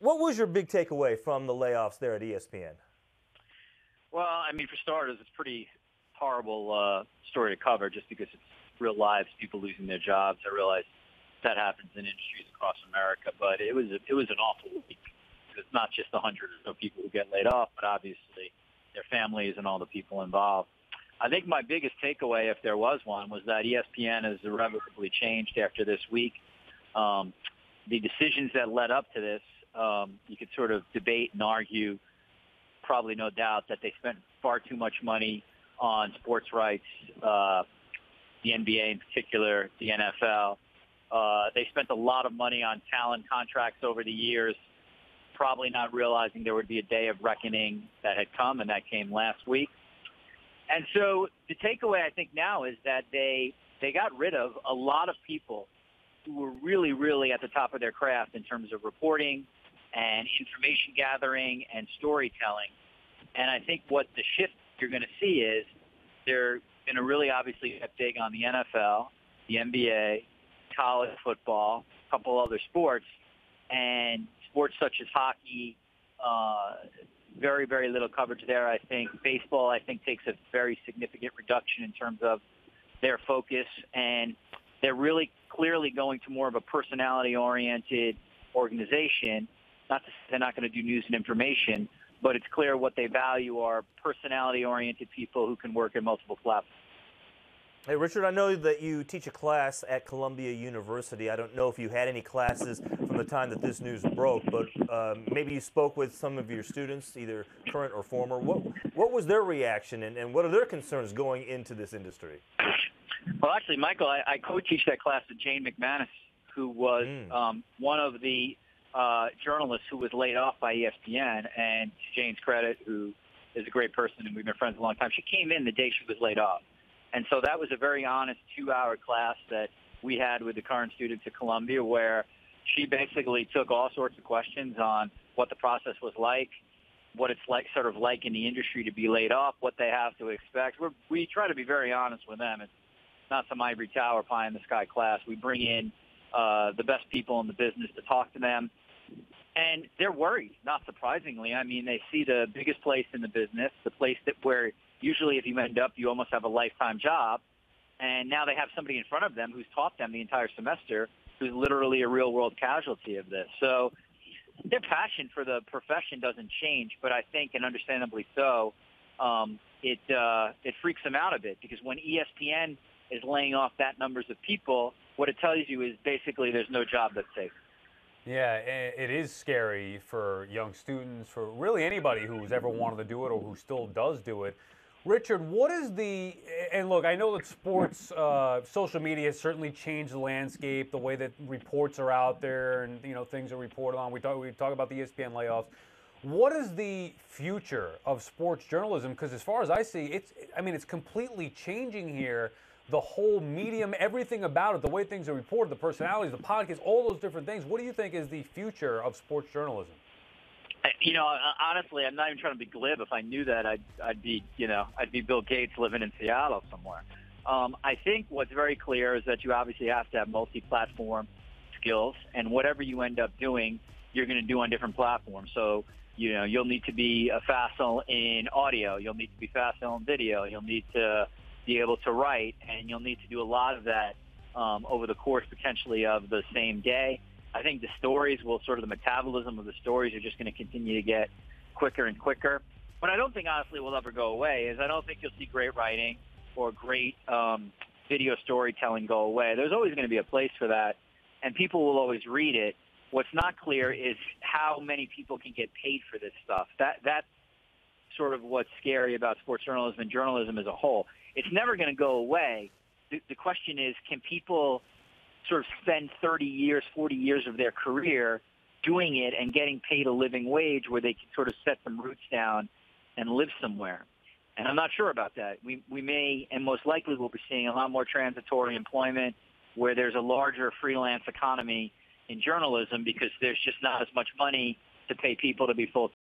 What was your big takeaway from the layoffs there at ESPN? Well, I mean, for starters, it's a pretty horrible story to cover just because it's real lives, people losing their jobs. I realize that happens in industries across America, but it was an awful week. It's not just the hundreds of people who get laid off, but obviously their families and all the people involved. I think my biggest takeaway, if there was one, was that ESPN has irrevocably changed after this week. The decisions that led up to this, you could sort of debate and argue, probably no doubt, that they spent far too much money on sports rights, the NBA in particular, the NFL. They spent a lot of money on talent contracts over the years, probably not realizing there would be a day of reckoning that had come, and that came last week. And so the takeaway, I think, now is that they got rid of a lot of people who were really, really at the top of their craft in terms of reporting and information gathering and storytelling. And I think what the shift you're going to see is they're going to really obviously get big on the NFL, the NBA, college football, a couple other sports, and sports such as hockey, very, very little coverage there, I think. Baseball, I think, takes a very significant reduction in terms of their focus, and they're really clearly going to more of a personality-oriented organization. Not to say they're not going to do news and information, but it's clear what they value are personality-oriented people who can work in multiple platforms. Hey, Richard, I know that you teach a class at Columbia University. I don't know if you had any classes from the time that this news broke, but maybe you spoke with some of your students, either current or former. What was their reaction, and what are their concerns going into this industry? Well, actually, Michael, I co-teach that class with Jane McManus, who was one of the journalists who was laid off by ESPN, and to Jane's credit, who is a great person, and we've been friends a long time, she came in the day she was laid off. And so that was a very honest 2-hour class that we had with the current students at Columbia, where she basically took all sorts of questions on what the process was like, what it's like, sort of like in the industry to be laid off, what they have to expect. We try to be very honest with them. It's not some ivory tower pie in the sky class. We bring in the best people in the business to talk to them. And they're worried, not surprisingly. I mean, they see the biggest place in the business, the place that where usually if you end up, you almost have a lifetime job. And now they have somebody in front of them who's taught them the entire semester, who's literally a real-world casualty of this. So their passion for the profession doesn't change, but I think, and understandably so, it freaks them out a bit, because when ESPN is laying off that numbers of people, what it tells you is basically there's no job that's safe. Yeah, it is scary for young students, for really anybody who's ever wanted to do it or who still does do it. Richard, what is and look, I know that sports, social media has certainly changed the landscape, the way that reports are out there and, things are reported on. We talk about the ESPN layoffs. What is the future of sports journalism? Because as far as I see, it's completely changing here. The whole medium, everything about it, the way things are reported, the personalities, the podcasts, all those different things. What do you think is the future of sports journalism? Honestly, I'm not even trying to be glib. If I knew that, I'd be Bill Gates living in Seattle somewhere. I think what's very clear is that you obviously have to have multi-platform skills, and whatever you end up doing, you're going to do on different platforms. So, you'll need to be a facile in audio. You'll need to be facile in video. You'll need to be able to write, and you'll need to do a lot of that over the course potentially of the same day. I think the stories the metabolism of the stories are just going to continue to get quicker and quicker. What I don't think, honestly, will ever go away is I don't think you'll see great writing or great video storytelling go away. There's always going to be a place for that, and people will always read it. What's not clear is how many people can get paid for this stuff. That's sort of what's scary about sports journalism and journalism as a whole. It's never going to go away. The question is, can people sort of spend 30 years, 40 years of their career doing it and getting paid a living wage where they can sort of set some roots down and live somewhere? And I'm not sure about that. We may, and most likely we'll be seeing a lot more transitory employment where there's a larger freelance economy in journalism because there's just not as much money to pay people to be full